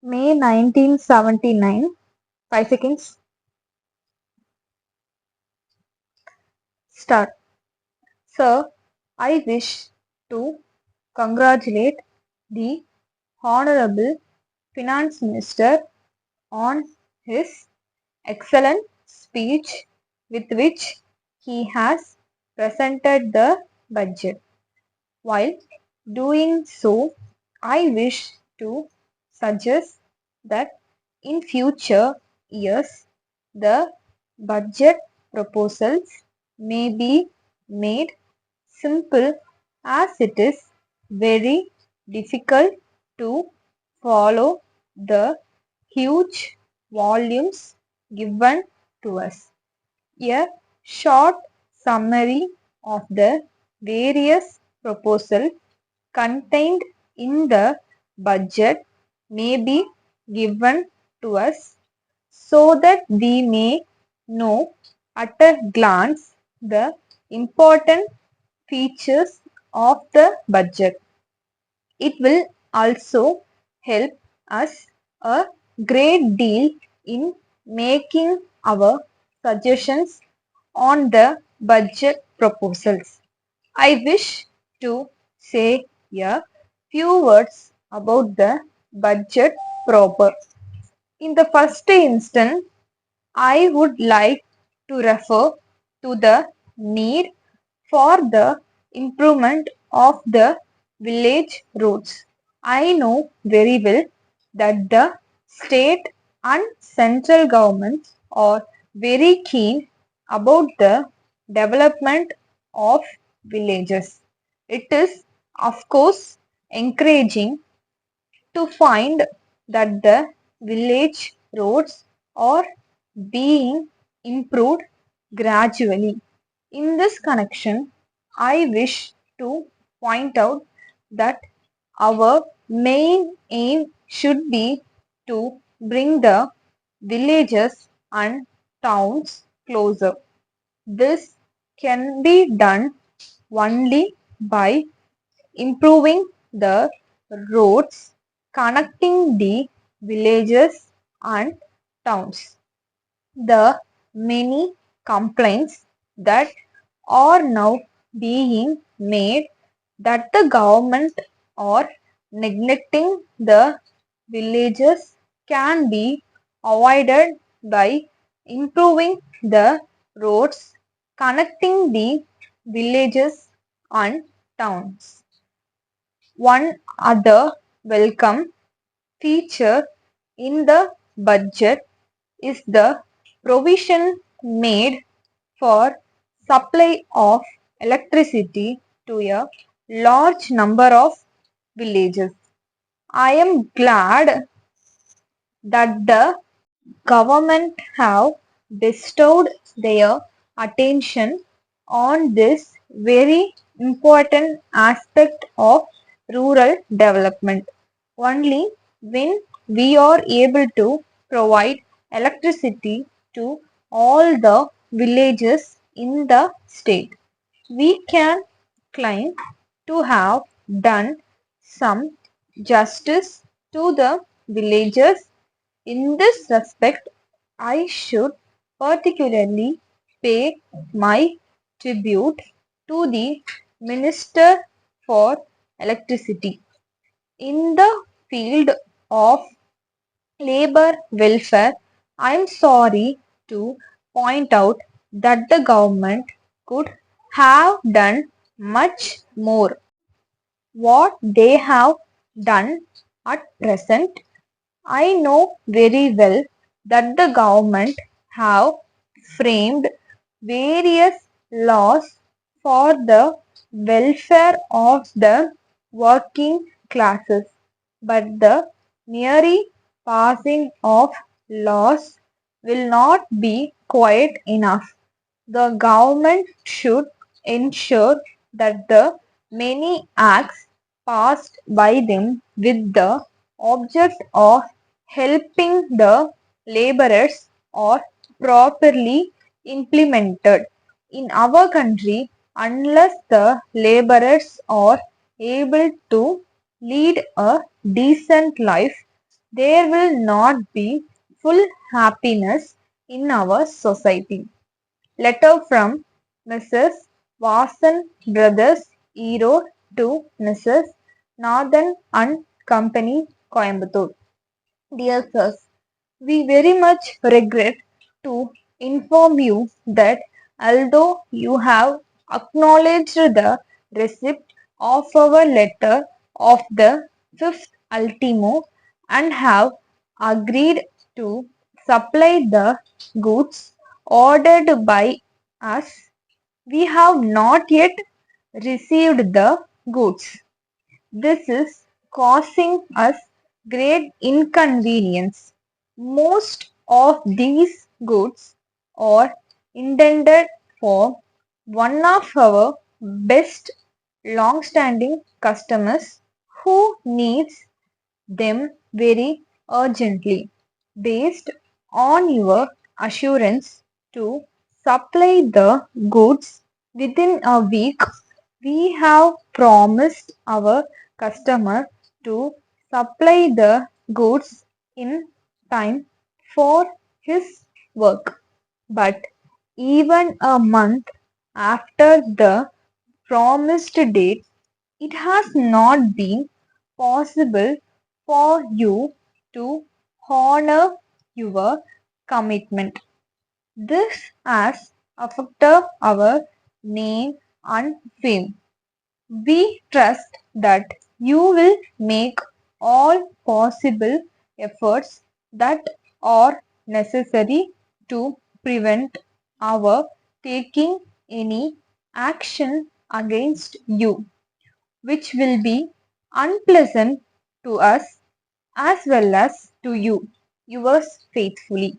May 1979. 5 seconds. Start. Sir, I wish to congratulate the Honorable Finance Minister on his excellent speech with which he has presented the budget. While doing so, I wish to suggest that in future years the budget proposals may be made simple as it is very difficult to follow the huge volumes given to us. A short summary of the various proposals contained in the budget may be given to us so that we may know at a glance the important features of the budget. It will also help us a great deal in making our suggestions on the budget proposals. I wish to say a few words about the budget proper. In the first instance, I would like to refer to the need for the improvement of the village roads. I know very well that the state and central governments are very keen about the development of villages. It is, of course, encouraging to find that the village roads are being improved gradually. In this connection, I wish to point out that our main aim should be to bring the villages and towns closer. This can be done only by improving the roads connecting the villages and towns. The many complaints that are now being made that the government are neglecting the villages can be avoided by improving the roads connecting the villages and towns. One other welcome feature in the budget is the provision made for supply of electricity to a large number of villages. I am glad that the government have bestowed their attention on this very important aspect of rural development. Only when we are able to provide electricity to all the villages in the state, we can claim to have done some justice to the villagers. In this respect, I should particularly pay my tribute to the Minister for Electricity. In the field of labor welfare, I am sorry to point out that the government could have done much more. What they have done at present, I know very well that the government have framed various laws for the welfare of the working classes, but the mere passing of laws will not be quite enough. The government should ensure that the many acts passed by them with the object of helping the laborers are properly implemented. In our country, unless the laborers are able to lead a decent life, there will not be full happiness in our society. Letter from Mrs. Vasan Brothers, Erode to Mrs. Nathan and Company, Coimbatore. Dear sirs, we very much regret to inform you that although you have acknowledged the receipt of our letter of the 5th ultimo and have agreed to supply the goods ordered by us, we have not yet received the goods. This is causing us great inconvenience. Most of these goods are intended for one of our best long-standing customers who needs them very urgently. Based on your assurance to supply the goods within a week, we have promised our customer to supply the goods in time for his work. But even a month after the promised date, it has not been possible for you to honor your commitment. This has affected our name and fame. We trust that you will make all possible efforts that are necessary to prevent our taking any action against you, which will be unpleasant to us as well as to you. Yours faithfully.